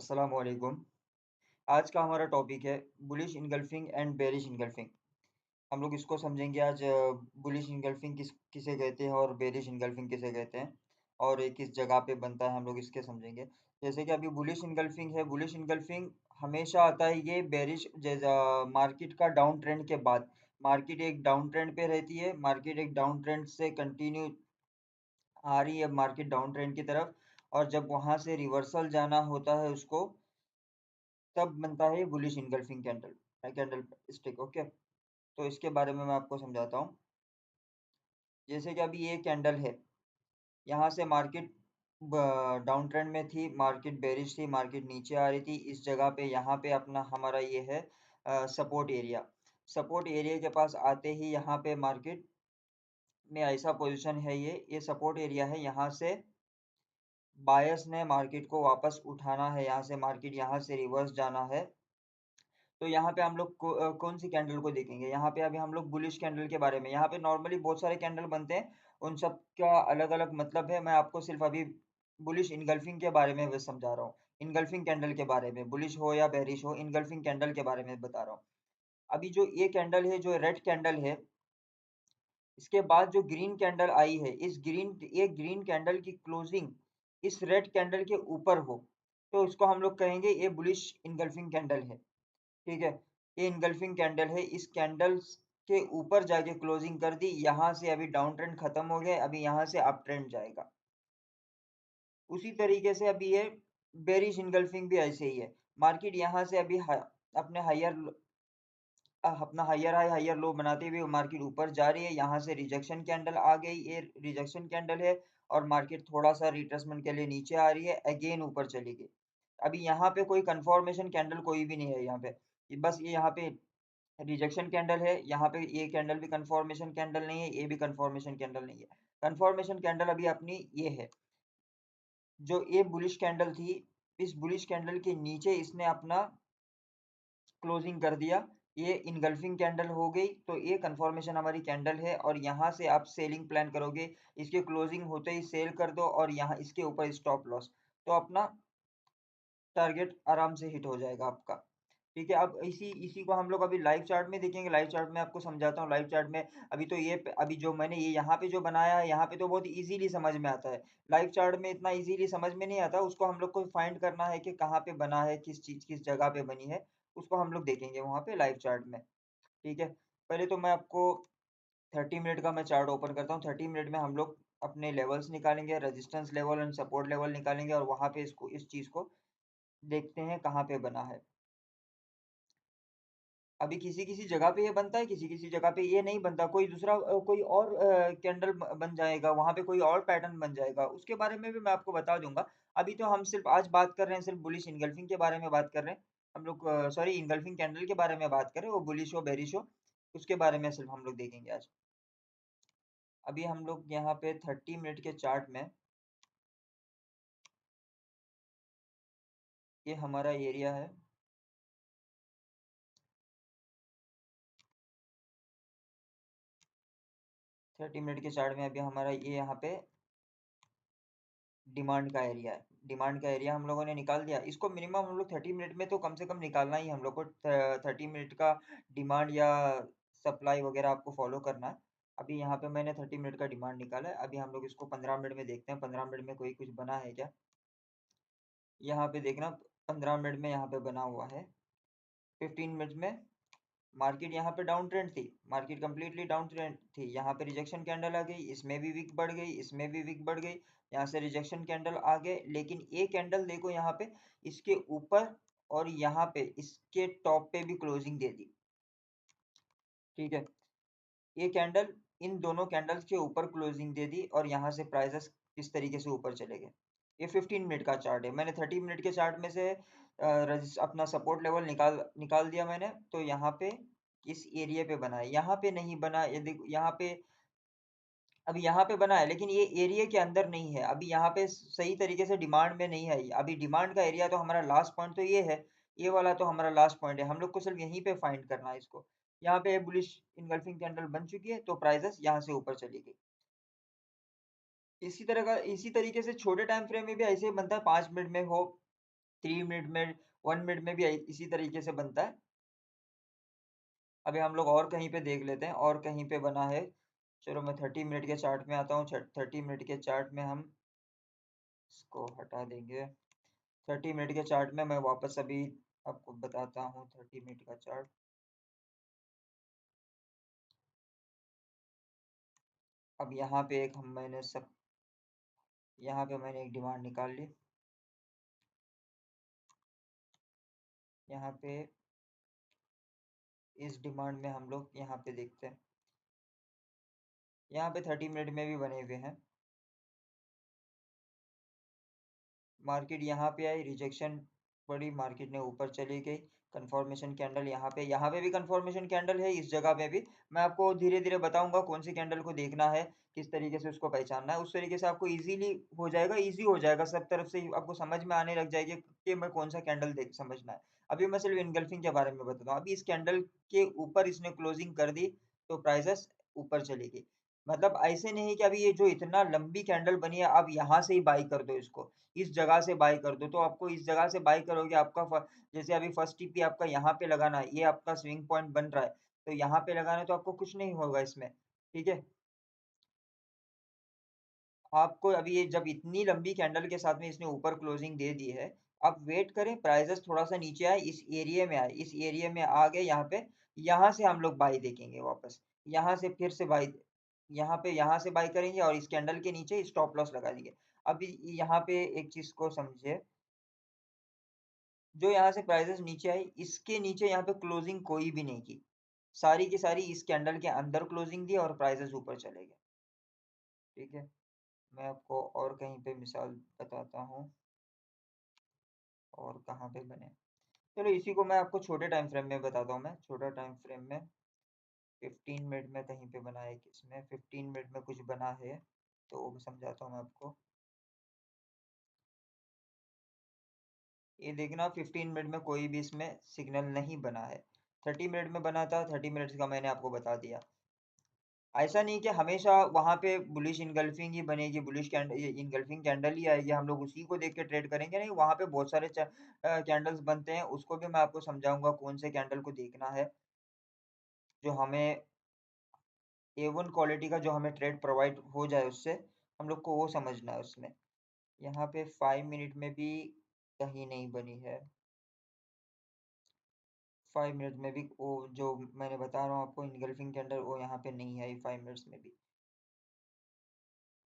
अस्सलाम वालेकुम। आज का हमारा टॉपिक है bullish engulfing and bearish engulfing. हम लोग इसको समझेंगे आज। बुलिश इनगल्फिंग किसे कहते हैं और बेरिश इनगल्फिंग किसे कहते हैं और ये किस जगह पे बनता है, हम लोग इसके समझेंगे। जैसे कि अभी बुलिश इनगल्फिंग है, बुलिश इनगल्फिंग हमेशा आता है ये बेरिश जैसा मार्केट का डाउन ट्रेंड के बाद। मार्केट एक डाउन ट्रेंड पे रहती है, मार्केट एक डाउन ट्रेंड से कंटिन्यू आ रही है मार्केट डाउन ट्रेंड की तरफ, और जब वहां से रिवर्सल जाना होता है उसको, तब बनता है bullish engulfing candle candle stick. Okay, तो इसके बारे में मैं आपको समझाता हूँ। जैसे कि अभी ये कैंडल है, यहाँ से मार्केट डाउन ट्रेंड में थी, मार्केट बेरिश थी, मार्केट नीचे आ रही थी। इस जगह पे यहाँ पे अपना हमारा ये है सपोर्ट एरिया। सपोर्ट एरिया के पास आते ही यहाँ पे मार्केट में ऐसा पोजीशन है, ये सपोर्ट एरिया है। यहाँ से बायर्स ने मार्केट को वापस उठाना है, यहाँ से मार्केट यहाँ से रिवर्स जाना है। तो यहाँ पे हम लोग कौन सी कैंडल को देखेंगे? यहाँ पे अभी हम लोग बुलिश कैंडल के बारे में, यहाँ पे नॉर्मली बहुत सारे कैंडल बनते हैं, उन सब का अलग अलग मतलब है। मैं आपको सिर्फ अभी बुलिश इनगल्फिंग के बारे में बस समझा रहा हूँ। इनगल्फिंग कैंडल के बारे में, बुलिश हो या बेरिश हो, इनगल्फिंग कैंडल के बारे में बता रहा हूँ। अभी जो ये कैंडल है, जो रेड कैंडल है, इसके बाद जो ग्रीन कैंडल आई है, ये ग्रीन कैंडल की क्लोजिंग इस रेड कैंडल के ऊपर हो, तो इसको हम लोग कहेंगे ये बुलिश इनगल्फिंग कैंडल है। ठीक है, ये इनगल्फिंग कैंडल है। इस कैंडल के ऊपर जाके क्लोजिंग कर दी, यहाँ से अभी डाउन ट्रेंड खत्म हो गया, अभी यहाँ से अप ट्रेंड जाएगा। उसी तरीके से अभी ये बेरिश इनगल्फिंग भी ऐसे ही है। मार्केट यहाँ से अभी अपने अपना हायर हाई हायर लो बनाते हुए मार्केट ऊपर जा रही है। यहाँ से रिजेक्शन कैंडल आ गई, ये रिजेक्शन कैंडल है, और मार्केट थोड़ा सा रिट्रेसमेंट के लिए नीचे आ रही है, अगेन ऊपर चली गई। अभी यहाँ पे कोई कंफर्मेशन कैंडल कोई भी नहीं है यहाँ पे, बस ये यहाँ पे रिजेक्शन कैंडल है। यहाँ पे ये कैंडल भी कंफर्मेशन कैंडल नहीं है, ये भी कंफर्मेशन कैंडल नहीं है। कंफर्मेशन कैंडल अभी अपनी ये है, जो ये बुलिश कैंडल थी, इस बुलिश कैंडल के नीचे इसने अपना क्लोजिंग कर दिया, ये इनगल्फिंग कैंडल हो गई। तो ये कंफर्मेशन हमारी कैंडल है, और यहाँ से आप सेलिंग प्लान करोगे, इसके क्लोजिंग होते ही सेल कर दो, और यहाँ इसके ऊपर स्टॉप लॉस, तो अपना टारगेट आराम से हिट हो जाएगा आपका। ठीक है, अब इसी इसी को हम लोग अभी लाइव चार्ट में देखेंगे। लाइव चार्ट में आपको समझाता हूँ। लाइव चार्ट में अभी तो ये अभी जो मैंने ये यहाँ पे जो बनाया है, यहाँ पे तो बहुत इजीली समझ में आता है। लाइव चार्ट में इतना इजीली समझ में नहीं आता, उसको हम लोग को फाइंड करना है कि कहाँ पे बना है, किस चीज किस जगह पे बनी है, उसको हम लोग देखेंगे वहां पे लाइव चार्ट में। ठीक है, पहले तो मैं आपको 30 मिनट का मैं चार्ट ओपन करता हूँ। 30 मिनट में हम लोग अपने लेवल्स निकालेंगे, resistance level and support level निकालेंगे, और वहां पे इसको इस चीज को देखते हैं कहाँ पे बना है। अभी किसी-किसी जगह पे ये बनता है, किसी-किसी जगह पे ये नहीं बनता। कोई दूसरा कोई और कैंडल बन जाएगा, वहाँ पे कोई और पैटर्न बन जाएगा, उसके बारे में भी मैं आपको बता दूँगा। अभी तो हम सिर्फ़ आज बात कर रहे हैं, सिर्फ़ बुलिश इनगल्फिंग के बारे में बात कर रहे हैं। हम लोग सॉरी, इनगल्फिंग कैंडल के बारे में बात कर रहे हैं, वो बुलिश हो, बेरिश हो, उसके बारे में सिर्फ़ हम लोग देखेंगे आज। अभी हम लोग यहाँ पे 30 मिनट के चार्ट में, ये हमारा एरिया है। 30 मिनट के चार्ट में अभी हमारा ये यहाँ पे डिमांड का एरिया है। डिमांड का एरिया हम लोगों ने निकाल दिया। इसको मिनिमम हम लोग 30 मिनट में तो कम से कम निकालना ही, हम लोग को 30 मिनट का डिमांड या सप्लाई वगैरह आपको फॉलो करना है। अभी यहाँ पे मैंने 30 मिनट का डिमांड निकाला है। अभी हम लोग इसको 15 मिनट में देखते हैं, 15 मिनट में कोई कुछ बना है क्या। यहाँ पे देखना, 15 मिनट में यहाँ पे बना हुआ है। 15 मिनट में मार्केट यहाँ पे डाउन ट्रेंड थी, मार्केट कंप्लीटली डाउन ट्रेंड थी। यहाँ पे रिजेक्शन कैंडल आ गई, इसमें भी वीक बढ़ गई, इसमें भी वीक बढ़ गई, यहाँ से रिजेक्शन कैंडल आ गए। लेकिन ये कैंडल देखो यहाँ पे इसके ऊपर, और यहाँ पे इसके टॉप पे भी क्लोजिंग दे दी। ठीक है, ये कैंडल इन दोनों कैंडल्स के ऊपर क्लोजिंग दे दी, और यहाँ से प्राइसेस किस तरीके से ऊपर चले गए। ये 15 मिनट का चार्ट है। मैंने 30 मिनट के चार्ट में से अपना सपोर्ट लेवल निकाल निकाल दिया मैंने। तो यहाँ पे इस एरिया पे बना है, यहाँ पे नहीं बना। ये देखो यहाँ पे, अभी यहाँ पे बना है, लेकिन ये एरिया के अंदर नहीं है। अभी यहाँ पे सही तरीके से डिमांड में नहीं है। अभी डिमांड का एरिया तो हमारा लास्ट पॉइंट तो ये है, ये वाला तो हमारा लास्ट पॉइंट है। हम लोग को सिर्फ यहीं पे फाइंड करना है इसको। यहाँ पे बुलिश इनगल्फिंग कैंडल बन चुकी है, तो प्राइसेस यहाँ से ऊपर चली गई। इसी तरीके से छोटे टाइम फ्रेम में भी ऐसे ही बनता है, 5 मिनट में हो, 3 मिनट में 1 मिनट में भी इसी तरीके से बनता है। अभी हम लोग और कहीं पे देख लेते हैं और कहीं पे बना है। चलो मैं 30 मिनट के चार्ट में आता हूँ। 30 मिनट के चार्ट में हम इसको हटा देंगे। 30 मिनट के चार्ट में मैं वापस अभी आपको बताता हूँ 30 मिनट का चार्ट। अब यहाँ पे एक हम मैंने सब यहाँ पे मैंने एक डिमांड निकाल ली। यहाँ पे इस डिमांड में हम लोग यहाँ पे देखते हैं। यहाँ पे 30 मिनट में भी बने हुए हैं। मार्केट यहाँ पे आई, रिजेक्शन पड़ी, मार्केट ने ऊपर चली गई। कंफर्मेशन कैंडल यहाँ पे भी कंफर्मेशन कैंडल है। इस जगह पे भी मैं आपको धीरे धीरे बताऊंगा कौन सी कैंडल को देखना है, किस तरीके से उसको पहचानना है। उस तरीके से आपको इजीली हो जाएगा, इजी हो जाएगा, सब तरफ से आपको समझ में आने लग जाएगी कि मैं कौन सा कैंडल देख समझना है। अभी मैं सिर्फ इनगल्फिंग के बारे में बताता हूँ। अभी इस कैंडल के ऊपर इसने क्लोजिंग कर दी तो प्राइसेस ऊपर चली गई। मतलब ऐसे नहीं कि अभी ये जो इतना लंबी कैंडल बनी है आप यहाँ से ही बाई कर दो इसको, इस जगह से बाई कर दो। तो आपको इस जगह से बाई करोगे आपका जैसे अभी फर्स्ट टीपी आपका यहाँ पे लगाना है, ये आपका स्विंग पॉइंट बन रहा है, तो यहाँ पे लगाना है तो आपको कुछ नहीं होगा इसमें। ठीक है, आपको अभी ये जब इतनी लंबी कैंडल के साथ में इसने ऊपर क्लोजिंग दे दी है, आप वेट करें प्राइसेस थोड़ा सा नीचे आए, इस एरिया में आए, इस एरिया में आ गए यहाँ पे, यहाँ से हम लोग बाई देखेंगे वापस, यहाँ से फिर से बाई, यहाँ से बाई करेंगे और इस कैंडल के नीचे स्टॉप लॉस लगा देंगे। अभी यहाँ पे एक चीज को समझिए, जो यहाँ से प्राइसेस नीचे आई इसके नीचे यहाँ पे क्लोजिंग कोई भी नहीं की, सारी की सारी इस कैंडल के अंदर क्लोजिंग दी और प्राइसेस ऊपर चले गए। ठीक है, मैं आपको और कहीं पे मिसाल बताता हूँ और कहाँ पे बने। चलो इसी को मैं आपको छोटे टाइम फ्रेम में बताता हूँ। मैं छोटा टाइम फ्रेम में 15 मिनट में कहीं पे बना है, किसमें 15 मिनट में कुछ बना है तो वो समझाता हूँ मैं आपको। ये देखना 15 मिनट में कोई भी इसमें सिग्नल नहीं बना है। 30 मिनट में बना था, 30 मिनट्स का मैंने आपको बता दिया। ऐसा नहीं कि हमेशा वहां पे बुलिश इनगल्फिंग ही बनेगी, बुलिश कैंडल इनगल्फिंग कैंडल ही आएगी, हम लोग उसी को देख के ट्रेड करेंगे नहीं। वहां पे बहुत सारे कैंडल्स बनते हैं, उसको भी मैं आपको समझाऊंगा कौन से कैंडल को देखना है जो हमें A1 क्वालिटी का, जो हमें ट्रेड प्रोवाइड हो जाए उससे, हम लोग को वो समझना है उसमें। यहाँ पे 5 मिनट में भी कहीं नहीं बनी है। 5 मिनट में भी वो जो मैंने बता रहा हूँ आपको इनगल्फिंग कैंडल, वो यहाँ पे नहीं आई 5 मिनट्स में भी,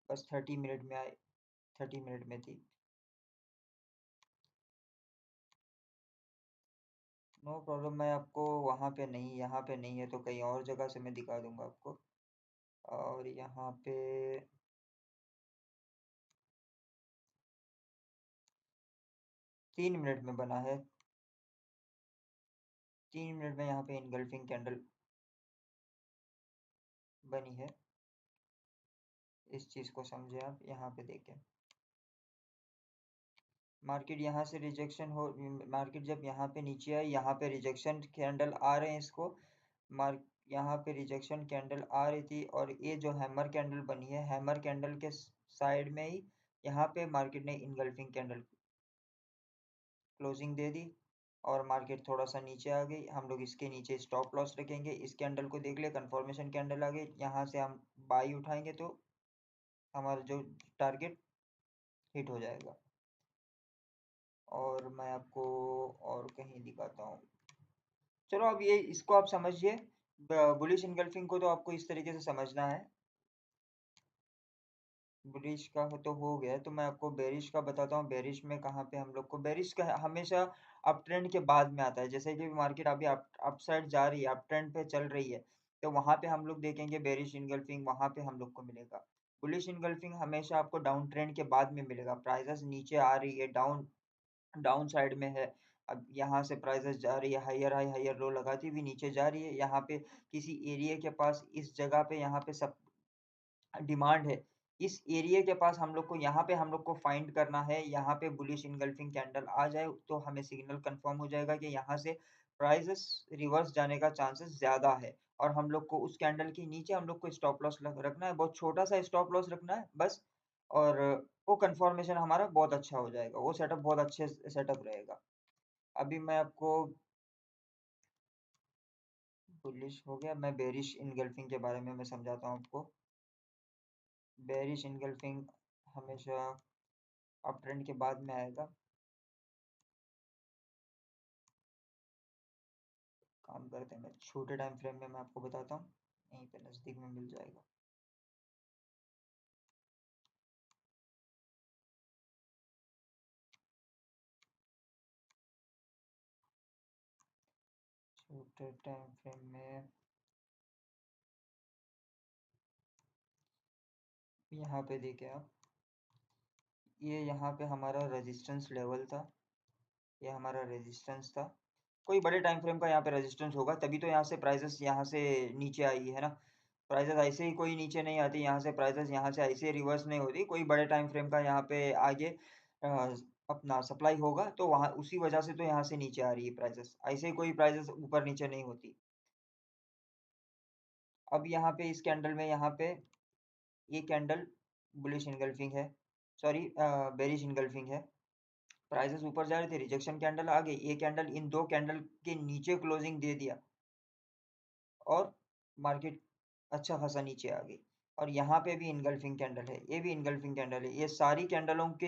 बस 30 मिनट में आई, 30 मिनट में थी। नो प्रॉब्लम, मैं आपको वहाँ पे नहीं, यहाँ पे नहीं है तो कहीं और जगह से मैं दिखा दूंगा आपको। और यहाँ पे 3 मिनट में बना है। 3 मिनट में यहाँ पे इनगल्फिंग कैंडल बनी है। इस चीज़ को समझे आप, यहाँ पे देखें मार्केट यहाँ से रिजेक्शन हो, मार्केट जब यहाँ पे नीचे आई, यहाँ पे रिजेक्शन कैंडल आ रहे हैं इसको, मार्क यहाँ पे रिजेक्शन कैंडल आ रही थी और ये जो हैमर कैंडल बनी है, हैमर कैंडल के साइड में ही यहाँ पे मार्केट ने इनगल्फिंग कैंडल क्लोजिंग दे दी और मार्केट थोड़ा सा नीचे आ गई। हम लोग इसके नीचे स्टॉप लॉस रखेंगे। इस कैंडल को देख ले, कंफर्मेशन कैंडल आ गई, यहाँ से हम बाई उठाएंगे तो हमारा जो टारगेट हिट हो जाएगा। और मैं आपको और कहीं दिखाता हूँ। चलो अब ये इसको आप समझिए, बुलिश इनगल्फिंग को तो आपको इस तरीके से समझना है। बुलिश का हो गया, तो मैं आपको बेरिश का बताता हूँ। बेरिश में कहाँ पे हम लोग को, बेरिश का हमेशा अप ट्रेंड के बाद में आता है। जैसे कि मार्केट अभी अप साइड जा रही है, अप ट्रेंड पे चल रही है, तो वहां पे हम लोग देखेंगे बेरिश इनगल्फिंग, वहां पे हम लोग को मिलेगा। बुलिश इनगल्फिंग हमेशा आपको डाउन ट्रेंड के बाद में मिलेगा। प्राइसेस नीचे आ रही है, डाउन डाउन साइड में है। अब यहाँ से प्राइसेस जा रही है, हायर हाई हायर लो लगाती हुई नीचे जा रही है। यहाँ पे किसी एरिया के पास, इस जगह पे यहाँ पे सब डिमांड है। इस एरिया के पास हम लोग को, यहाँ पे हम लोग को फाइंड करना है। यहाँ पे बुलिश इनगल्फिंग कैंडल आ जाए तो हमें सिग्नल कंफर्म हो जाएगा कि यहाँ से प्राइसेस रिवर्स जाने का चांसेस ज्यादा है। और हम लोग को उस कैंडल के नीचे हम लोग को स्टॉप लॉस रखना है, बहुत छोटा सा स्टॉप लॉस रखना है बस। और वो कन्फर्मेशन हमारा बहुत अच्छा हो जाएगा, वो सेटअप बहुत अच्छे सेटअप रहेगा। अभी मैं आपको बुलिश हो गया, मैं बेरिश इनगल्फिंग के बारे में मैं समझाता हूँ आपको। बेरिश इनगल्फिंग हमेशा अप ट्रेंड के बाद में आएगा। काम करते हैं, मैं छोटे टाइम फ्रेम में मैं आपको बताता हूँ, यहीं पे नज़दीक में मिल जाएगा। छोटे टाइम फ्रेम में यहाँ पे देखें आप, ये यहाँ पे हमारा रेजिस्टेंस लेवल था, ये हमारा रेजिस्टेंस था। कोई बड़े टाइम फ्रेम का यहाँ पे रेजिस्टेंस होगा, तभी तो यहाँ से प्राइसेस यहाँ से नीचे आई है ना। प्राइसेस ऐसे ही कोई नीचे नहीं आती, यहाँ से प्राइसेस यहाँ से ऐसे रिवर्स नहीं होती। कोई बड़े टाइम फ्रेम का यहाँ पे आगे अपना सप्लाई होगा, तो वहाँ उसी वजह से तो यहाँ से नीचे आ रही है प्राइसेस, ऐसे ही कोई प्राइसेस ऊपर नीचे नहीं होती। अब यहाँ पे इस कैंडल में यहाँ पे ये कैंडल बुलिश इनगल्फिंग है, सॉरी बेरिश इनगल्फिंग है। प्राइसेस ऊपर जा रहे थे, रिजेक्शन कैंडल आ गई, ये कैंडल इन दो कैंडल के नीचे क्लोजिंग दे दिया और मार्केट अच्छा खासा नीचे आ गई। और यहाँ पे भी इनगल्फिंग कैंडल है, ये भी इनगल्फिंग कैंडल है, ये सारी कैंडलों के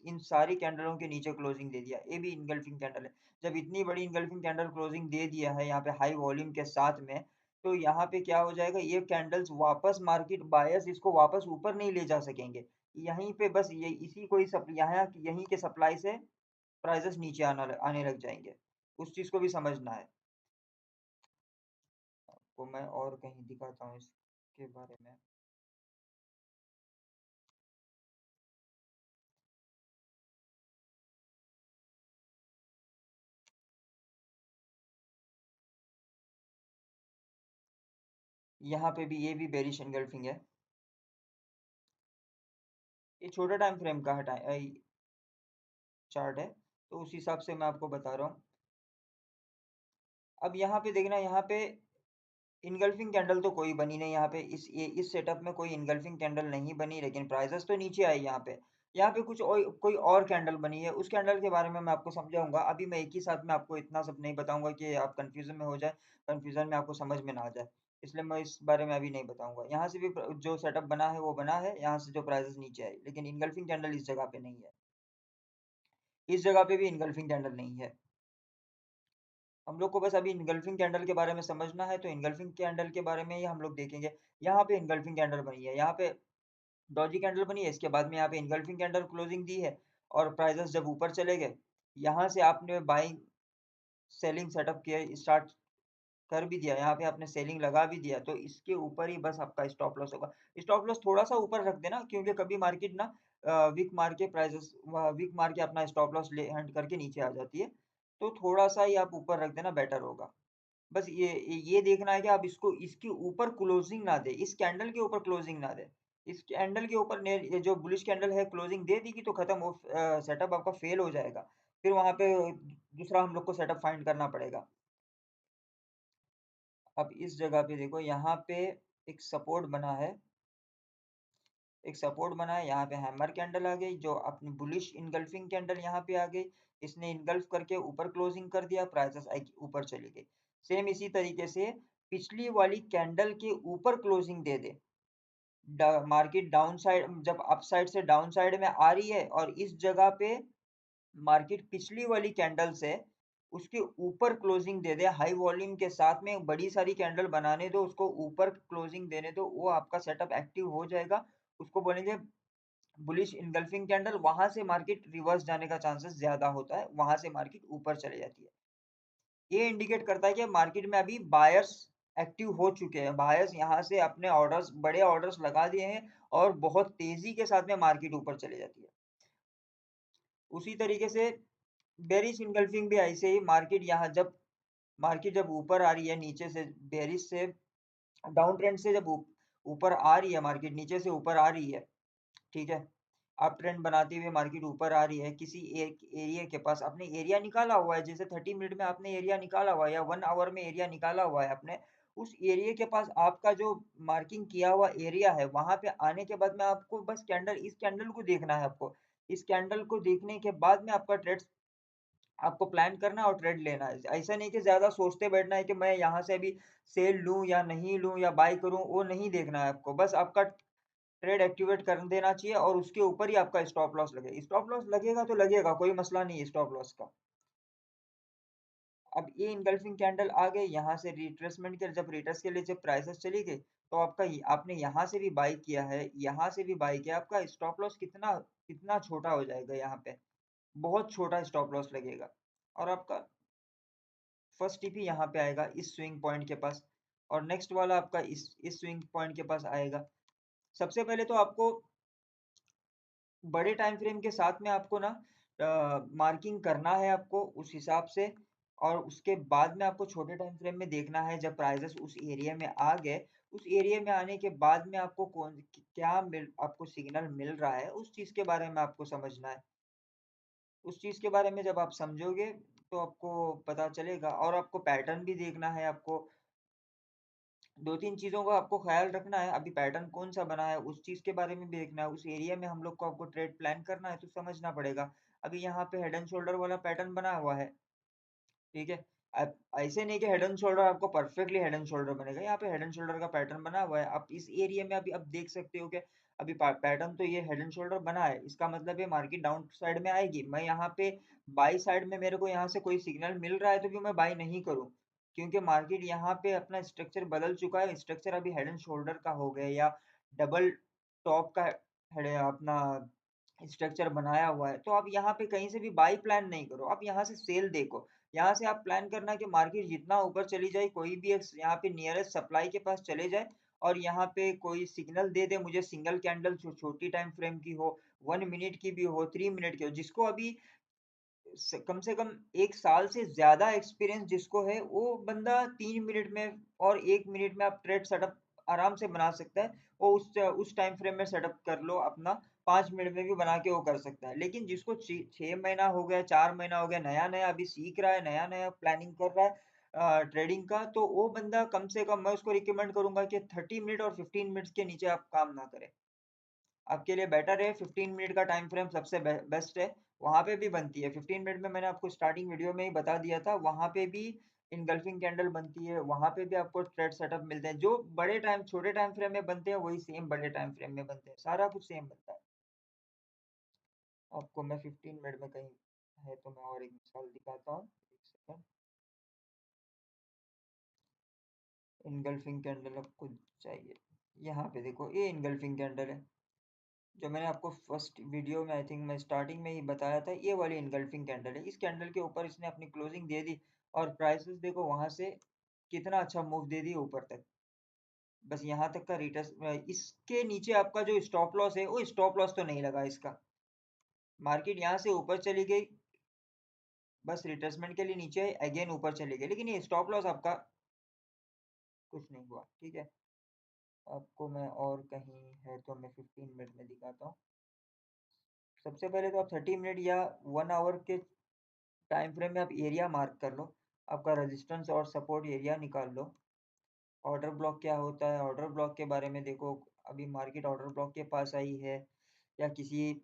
इन सारी कैंडलों के नीचे क्लोजिंग दे दिया, ये भी इनगल्फिंग कैंडल है। जब इतनी बड़ी इनगल्फिंग कैंडल क्लोजिंग दे दिया है यहाँ पे हाई वॉल्यूम के साथ में, तो यहाँ पे क्या हो जाएगा, ये कैंडल्स वापस मार्केट बायर्स इसको वापस ऊपर नहीं ले जा सकेंगे। यहीं पे बस ये इसी कोई यहाँ यहीं के सप्लाई से प्राइसेस नीचे आने लग जाएंगे। उस चीज को भी समझना है। आपको मैं और कहीं दिखाता हूँ इसके बारे में। यहाँ पे भी ये भी बेरिश एंगल्फिंग है, ये छोटे टाइम फ्रेम का हटा चार्ट है, तो उस हिसाब से मैं आपको बता रहा हूँ। अब यहाँ पे देखना, यहाँ पे इनगल्फिंग कैंडल तो कोई बनी नहीं यहाँ पे, इस सेटअप में कोई इनगल्फिंग कैंडल नहीं बनी, लेकिन प्राइसेस तो नीचे आई यहाँ पे। यहाँ पे कुछ और कोई और कैंडल बनी है, उस कैंडल के बारे में मैं आपको समझाऊंगा। अभी मैं एक ही साथ में आपको इतना सब नहीं बताऊंगा कि आप कंफ्यूजन में हो जाए, कंफ्यूजन में आपको समझ में ना आ जाए, इसलिए मैं इस बारे में अभी नहीं बताऊंगा। यहाँ से भी जो सेटअप बना है वो बना है, यहाँ से जो प्राइसेस नीचे आई, लेकिन इनगल्फिंग कैंडल इस जगह पे नहीं है, इस जगह पे भी इनगल्फिंग कैंडल नहीं है। हम लोग को बस अभी इनगल्फिंग कैंडल के बारे में समझना है, तो इनगल्फिंग कैंडल के बारे में ही हम लोग देखेंगे। यहाँ पे इनगल्फिंग कैंडल बनी है, यहाँ पे डॉजी कैंडल बनी है, इसके बाद में यहाँ पे इनगल्फिंग कैंडल क्लोजिंग दी है, और प्राइसेस जब ऊपर चले गए, यहाँ से आपने बाइंग सेलिंग सेटअप किया, स्टार्ट कर भी दिया, यहाँ पे आपने सेलिंग लगा भी दिया, तो इसके ऊपर ही बस आपका स्टॉप लॉस होगा। स्टॉप लॉस थोड़ा सा ऊपर रख देना, क्योंकि कभी मार्केट ना वीक मार के प्राइसेस वीक मार के अपना स्टॉप लॉस ले हैंड करके नीचे आ जाती है, तो थोड़ा सा ही आप ऊपर रख देना, बेटर होगा। बस ये देखना है कि आप इसको इसके ऊपर क्लोजिंग ना दे, इस कैंडल के ऊपर क्लोजिंग ना दे। इस कैंडल के ऊपर ये जो बुलिश कैंडल है क्लोजिंग दे दी की तो खत्म, वो सेटअप आपका फेल हो जाएगा, फिर वहां पे दूसरा हम लोग को सेटअप फाइंड करना पड़ेगा। अब इस जगह पे देखो, यहाँ पे एक सपोर्ट बना है, एक सपोर्ट बना है, यहाँ पे हैमर कैंडल आ गई, जो अपनी बुलिश इनगल्फिंग कैंडल यहाँ पे आ गई, इसने इनगल्फ करके ऊपर क्लोजिंग कर दिया, प्राइसेस ऊपर चली गई। सेम इसी तरीके से पिछली वाली कैंडल के ऊपर क्लोजिंग दे दे, मार्केट डाउन साइड जब अप साइड से डाउन साइड में आ रही है, और इस जगह पे मार्केट पिछली वाली कैंडल से उसके ऊपर क्लोजिंग दे दे, हाई वॉल्यूम के साथ में बड़ी सारी कैंडल बनाने दो, उसको ऊपर क्लोजिंग देने दो, वो आपका सेटअप एक्टिव हो जाएगा। उसको बोलेंगे बुलिश इनगल्फिंग कैंडल। वहां से मार्केट रिवर्स जाने का चांसेस ज्यादा होता है, वहां से मार्केट ऊपर चले जाती है। ये इंडिकेट करता है कि मार्केट में अभी बायर्स एक्टिव हो चुके हैं, बायर्स यहाँ से अपने ऑर्डर्स, बड़े ऑर्डर्स लगा दिए हैं, और बहुत तेजी के साथ में मार्केट ऊपर चले जाती है। उसी तरीके से बेरिश इनगल्फिंग भी ऐसे ही, मार्केट जब ऊपर आ रही है नीचे से, बेरिश से डाउन ट्रेंड से जब ऊपर आ रही है, मार्केट नीचे से ऊपर आ रही है, ठीक है, अप ट्रेंड बनाते हुए मार्केट ऊपर आ रही है, किसी एक एरिया के पास आपने एरिया निकाला हुआ है, जैसे 30 मिनट में आपने एरिया निकाला हुआ है, या 1 आवर में एरिया निकाला हुआ है आपने, उस एरिया के पास आपका जो मार्किंग किया हुआ एरिया है, वहाँ पे आने के बाद में आपको बस इस कैंडल को देखना है आपको। इस कैंडल को देखने के बाद में आपका ट्रेड्स आपको प्लान करना है और ट्रेड लेना है। ऐसा नहीं कि ज़्यादा सोचते बैठना है कि मैं यहाँ से अभी सेल लूँ या नहीं लूँ या बाय करूँ, वो नहीं देखना है आपको। बस आपका ट्रेड एक्टिवेट कर देना चाहिए और उसके ऊपर ही आपका स्टॉप लॉस लगे। स्टॉप लॉस लगेगा तो लगेगा, कोई मसला नहीं है स्टॉप लॉस का। अब ये इनगल्फिंग कैंडल आ गई, यहाँ से रिट्रेसमेंट के जब रिट्रेस के लिए जब प्राइसेस चली गई, तो आपने यहाँ से भी बाय किया है, यहाँ से भी बाय किया, आपका स्टॉप लॉस कितना कितना छोटा हो जाएगा यहाँ पे, बहुत छोटा स्टॉप लॉस लगेगा। और आपका फर्स्ट टीपी यहाँ पे आएगा इस स्विंग पॉइंट के पास, और नेक्स्ट वाला आपका इस स्विंग पॉइंट के पास आएगा। सबसे पहले तो आपको बड़े टाइम फ्रेम के साथ में आपको ना मार्किंग करना है आपको उस हिसाब से, और उसके बाद में आपको छोटे टाइम फ्रेम में देखना है जब प्राइसेस उस एरिया में आ गए, उस एरिया में आने के बाद में आपको आपको सिग्नल मिल रहा है, उस चीज़ के बारे में आपको समझना है। उस चीज़ के बारे में जब आप समझोगे तो आपको पता चलेगा, और आपको पैटर्न भी देखना है आपको। 2-3 चीज़ों का आपको ख़्याल रखना है, अभी पैटर्न कौन-सा बना है, उस चीज़ के बारे में भी देखना है, उस एरिया में हम लोग को आपको ट्रेड प्लान करना है, तो समझना पड़ेगा। अभी यहाँ पे हेड एंड शोल्डर वाला पैटर्न बना हुआ है, ठीक है? अब ऐसे नहीं कि हेड एंड शोल्डर आपको परफेक्टली हेड एंड शोल्डर बनेगा, यहाँ पे हेड एंड शोल्डर का पैटर्न बना हुआ है। आप इस एरिया में अभी आप देख सकते हो कि अभी पैटर्न तो ये हेड एंड शोल्डर बना है, इसका मतलब है मार्केट डाउन साइड में आएगी। मैं यहाँ पे बाई साइड में मेरे को यहाँ से कोई सिग्नल मिल रहा है तो भी मैं बाई नहीं करूँ, क्योंकि मार्केट यहाँ पे अपना स्ट्रक्चर बदल चुका है। स्ट्रक्चर अभी हेड एंड शोल्डर का हो गया या डबल टॉप का हेड अपना स्ट्रक्चर बनाया हुआ है, तो आप यहाँ पे कहीं से भी बाई प्लान नहीं करो, आप यहाँ से सेल देखो। यहाँ से आप प्लान करना कि मार्केट जितना ऊपर चली जाए, कोई भी एक यहाँ पे नियरेस्ट सप्लाई के पास चले जाए, और यहाँ पे कोई सिग्नल दे दे मुझे, सिंगल कैंडल छोटी टाइम फ्रेम की हो, 1 मिनट की भी हो, 3 मिनट की हो, जिसको अभी कम से कम 1 साल से ज्यादा एक्सपीरियंस जिसको है, वो बंदा 3 मिनट में और 1 मिनट में आप ट्रेड सेटअप आराम से बना सकता है। वो उस टाइम फ्रेम में सेटअप कर लो अपना, 5 मिनट में भी बना के वो कर सकता है। लेकिन जिसको 6 महीना हो गया, 4 महीना हो गया, नया नया अभी सीख रहा है, नया नया प्लानिंग कर रहा है ट्रेडिंग का, तो वो बंदा कम से कम मैं उसको रिकमेंड करूंगा कि 30 मिनट और 15 मिनट्स के नीचे आप काम ना करें। आपके लिए बेटर है 15 मिनट का टाइम फ्रेम सबसे बेस्ट है। वहां पे भी बनती है 15 मिनट में, मैंने आपको स्टार्टिंग वीडियो में ही बता दिया था, वहां पे भी इनगल्फिंग कैंडल बनती है, वहां पे भी आपको ट्रेड सेटअप मिलते हैं। जो छोटे टाइम फ्रेम में बनते हैं वही सेम बड़े टाइम फ्रेम में बनते हैं, सारा कुछ सेम बनता है। आपको मैं 15 मिनट में कहीं है तो मैं और एक मिसाल दिखाता हूँ, एक सेकंड। इनगल्फिंग कैंडल आपको चाहिए, यहाँ पे देखो ये इनगल्फिंग कैंडल है, जो मैंने आपको फर्स्ट वीडियो में आई थिंक मैं स्टार्टिंग में ही बताया था, ये वाली इनगल्फिंग कैंडल है। इस कैंडल के ऊपर इसने अपनी क्लोजिंग दे दी, और प्राइसेस देखो वहां से कितना अच्छा मूव दे दी ऊपर तक, बस यहाँ तक का रिटर्स। इसके नीचे आपका जो स्टॉप लॉस है, वो स्टॉप लॉस तो नहीं लगा इसका। मार्केट यहाँ से ऊपर चली गई, बस रिट्रेसमेंट के लिए नीचे अगेन ऊपर चली गई, लेकिन ये स्टॉप लॉस आपका कुछ नहीं हुआ, ठीक है? आपको मैं और कहीं है तो मैं 15 मिनट में दिखाता हूँ। सबसे पहले तो आप 30 मिनट या 1 आवर के टाइम फ्रेम में आप एरिया मार्क कर लो, आपका रेजिस्टेंस और सपोर्ट एरिया निकाल लो। ऑर्डर ब्लॉक क्या होता है, ऑर्डर ब्लॉक के बारे में देखो, अभी मार्केट ऑर्डर ब्लॉक के पास आई है या किसी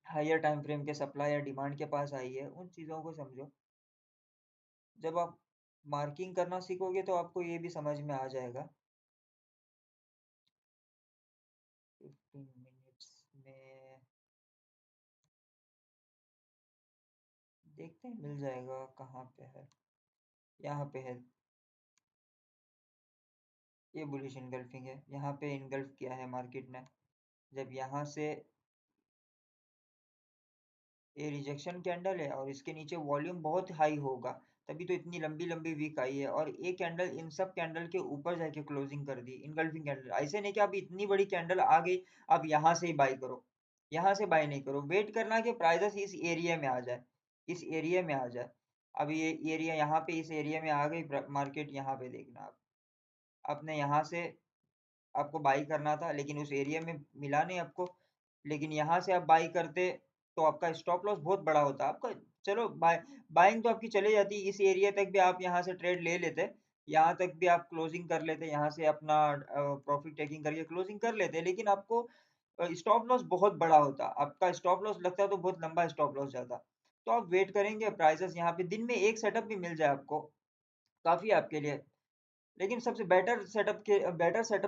हायर टाइम फ्रेम के सप्लाई या डिमांड के पास आई है, उन चीज़ों को समझो। जब आप मार्किंग करना सीखोगे तो आपको ये भी समझ में आ जाएगा। 15 मिनट्स में देखते हैं, मिल जाएगा, कहाँ पे है, यहाँ पे है। ये बुलिश इनगल्फिंग है, यहाँ पे इनगल्फ किया है मार्केट ने। जब यहाँ से ये रिजेक्शन कैंडल है और इसके नीचे वॉल्यूम बहुत हाई होगा, तभी तो इतनी लंबी लंबी वीक आई है, और ये कैंडल इन सब कैंडल के ऊपर जाके क्लोजिंग कर दी इनगल्फिंग कैंडल। ऐसे नहीं कि अभी इतनी बड़ी कैंडल आ गई अब यहाँ से ही बाई करो, यहाँ से बाई नहीं करो, वेट करना कि प्राइसेस इस एरिया में आ जाए, इस एरिया में आ जाए। अभी ये एरिया यहाँ पे इस एरिया में आ गई मार्केट, यहाँ पे देखना आप, आपने यहाँ से आपको बाई करना था लेकिन उस एरिया में मिला नहीं आपको, लेकिन यहाँ से आप बाई करते तो आपका स्टॉप लॉस बहुत बड़ा होता आपका। चलो बाइंग तो आपकी चले जाती, इस एरिया तक भी आप यहाँ से ट्रेड ले लेते, यहाँ तक भी आप क्लोजिंग कर लेते, यहाँ से अपना प्रॉफिट टेकिंग करके क्लोजिंग कर लेते, लेकिन आपको स्टॉप लॉस बहुत बड़ा होता। आपका स्टॉप लॉस लगता तो बहुत लंबा स्टॉप लॉस जाता। तो आप वेट करेंगे प्राइसेस यहाँ पे दिन में एक सेटअप भी मिल जाए आपको, काफ़ी है आपके लिए। लेकिन सबसे बेटर सेटअप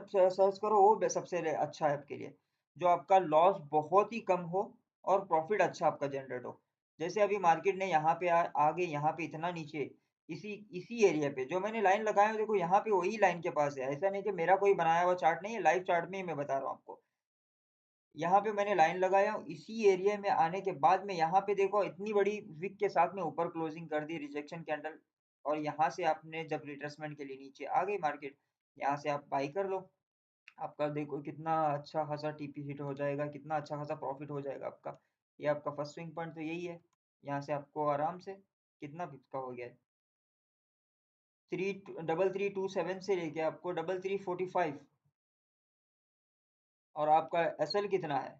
सर्च करो, वो सबसे अच्छा है आपके लिए, जो आपका लॉस बहुत ही कम हो और प्रॉफिट अच्छा आपका जनरेट हो। जैसे अभी मार्केट ने यहाँ पे आगे यहाँ पे इतना नीचे इसी इसी एरिया पे जो मैंने लाइन लगाया है, देखो यहाँ पे वही लाइन के पास है। ऐसा नहीं कि मेरा कोई बनाया हुआ चार्ट नहीं है, लाइव चार्ट में ही मैं बता रहा हूँ आपको। यहाँ पे मैंने लाइन लगाया हूँ, इसी एरिया में आने के बाद में यहाँ पे देखो इतनी बड़ी विक के साथ में ऊपर क्लोजिंग कर दी, रिजेक्शन कैंडल। और यहाँ से आपने जब रिट्रेसमेंट के लिए नीचे आ गई मार्केट, यहाँ से आप बाई कर लो। आपका देखो कितना अच्छा खासा टीपी हिट हो जाएगा, कितना अच्छा खासा प्रॉफिट हो जाएगा आपका। ये आपका फर्स्ट स्विंग पॉइंट तो यही है। यहाँ से आपको आराम से कितना बिक का हो गया है, 3327 से लेके आपको 3345। और आपका एसएल कितना है,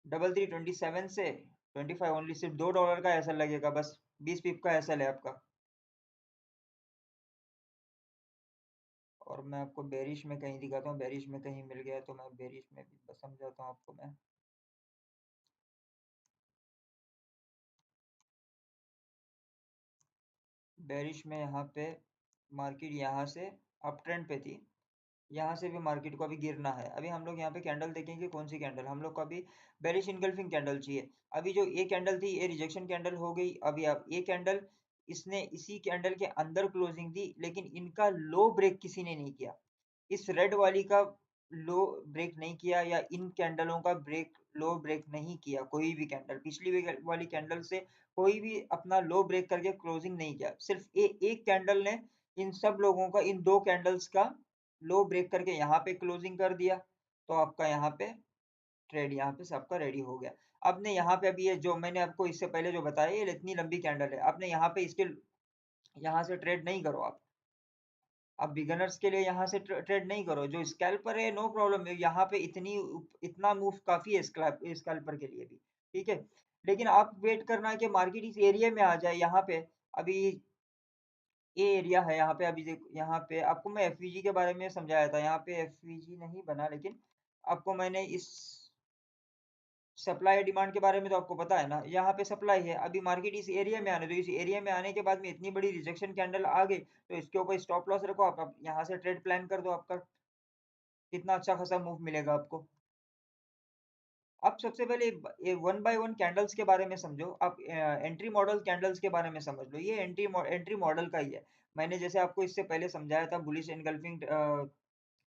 3327 से 25, ओनली सिर्फ $2 का एसएल लगेगा बस। 20 पिप का एसएल है आपका। और मैं आपको बेरिश में कहीं दिखाता हूँ, बेरिश में कहीं मिल गया तो मैं बेरिश में भी बस समझाता हूँ आपको मैं। बेरिश में यहाँ पे मार्केट यहाँ से अप ट्रेंड पे थी, यहाँ से भी मार्केट को अभी गिरना है। अभी हम लोग यहाँ पे कैंडल देखेंगे, कौन सी कैंडल हम लोग को अभी, बेरिश इनगल्फिंग कैंडल चाहिए। अभी जो ये कैंडल थी ये रिजेक्शन कैंडल हो गई। अभी आप ये कैंडल, इसने इसी कैंडल के अंदर क्लोजिंग दी, लेकिन इनका लो ब्रेक किसी ने नहीं किया। इस रेड वाली का लो ब्रेक नहीं किया, या इन कैंडलों का लो ब्रेक नहीं किया। कोई भी कैंडल पिछली वाली कैंडल से कोई भी अपना लो ब्रेक करके क्लोजिंग नहीं किया। सिर्फ एक कैंडल ने इन सब लोगों का, इन दो कैंडल्स का लो ब्रेक करके यहाँ पे क्लोजिंग कर दिया। तो आपका यहाँ पे ट्रेड यहाँ पे सबका रेडी हो गया। आपने यहाँ पे अभी ये जो मैंने आपको इससे पहले जो बताया, ये इतनी लंबी कैंडल है, आपने यहाँ पे इसके यहाँ से ट्रेड नहीं करो आप बिगनर्स के लिए यहाँ से ट्रेड नहीं करो। जो स्कैल्पर है नो प्रॉब्लम, यहाँ पे इतना मूव काफी है स्कैल्पर के लिए भी, ठीक है। लेकिन आप वेट करना है कि मार्केट इस एरिया में आ जाए। यहाँ पे अभी ये एरिया है, यहाँ पे अभी देखो, यहाँ पे आपको मैं एफवीजी के बारे में समझाया था। यहाँ पे एफवीजी नहीं बना, लेकिन आपको मैंने इस सप्लाई डिमांड के बारे में तो आपको पता है ना। यहाँ पे सप्लाई है, अभी मार्केट इस एरिया में आने दो। इस एरिया में आने के बाद में इतनी बड़ी रिजेक्शन कैंडल आ गई, तो इसके ऊपर स्टॉप लॉस रखो आप, यहाँ से ट्रेड प्लान कर दो। आपका कितना अच्छा खासा मूव मिलेगा आपको। आप सबसे पहले ये वन बाय वन कैंडल्स के बारे में समझो। आप एंट्री मॉडल कैंडल्स के बारे में समझ लो, ये एंट्री मॉडल का ही है। मैंने जैसे आपको इससे पहले समझाया था bullish engulfing,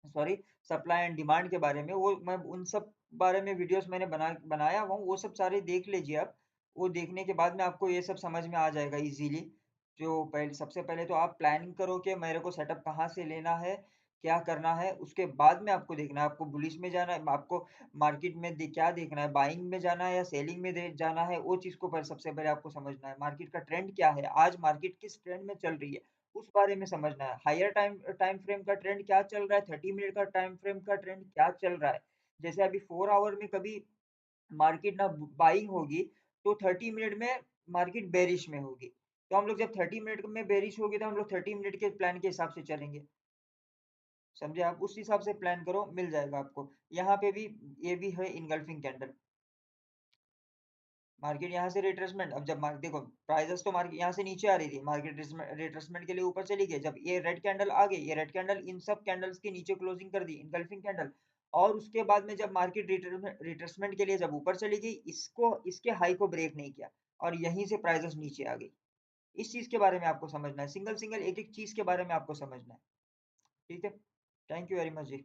sorry, supply and demand के बारे में, वो मैं उन सब बारे में वीडियोस मैंने बनाया हुआ हूँ, वो सब सारे देख लीजिए आप। वो देखने के बाद में आपको ये सब समझ में आ जाएगा इजीली। जो पहले, सबसे पहले तो आप प्लानिंग करो कि मेरे को सेटअप कहाँ से लेना है, क्या करना है। उसके बाद में आपको देखना है, आपको बुलिश में जाना है, आपको मार्केट में क्या देखना है, बाइंग में जाना है या सेलिंग में जाना है। वो चीज को सबसे पहले आपको समझना है। मार्केट का ट्रेंड क्या है, आज मार्केट किस ट्रेंड में चल रही है, उस बारे में समझना है। हायर टाइम टाइम फ्रेम का ट्रेंड क्या चल रहा है, 30 मिनट का टाइम फ्रेम का ट्रेंड क्या चल रहा है। जैसे अभी 4 आवर में कभी मार्केट ना बाइंग होगी, तो 30 मिनट में मार्केट बेरिश में होगी। तो हम लोग जब 30 मिनट में बेरिश होगी, तो हम लोग 30 मिनट के प्लान के हिसाब से चलेंगे। समझे आप, उस हिसाब से प्लान करो, मिल जाएगा आपको। यहाँ पे भी ये भी है इनगल्फिंग कैंडल। मार्केट यहाँ से रिट्रेसमेंट, अब जब मार्केट देखो, प्राइसेस तो मार्केट यहाँ से नीचे आ रही थी, मार्केट रिट्रेसमेंट के लिए ऊपर चली गई। जब ये रेड कैंडल आ गई, ये रेड कैंडल इन सब कैंडल्स के नीचे क्लोजिंग कर दी, इनगल्फिंग कैंडल। और उसके बाद में जब मार्केट रिट्रेसमेंट के लिए जब ऊपर चली गई, इसको इसके हाई को ब्रेक नहीं किया, और यहीं से प्राइसेस नीचे आ गई। इस चीज के बारे में आपको समझना है, सिंगल सिंगल एक एक चीज के बारे में आपको समझना है, ठीक है। Thank you very much ji.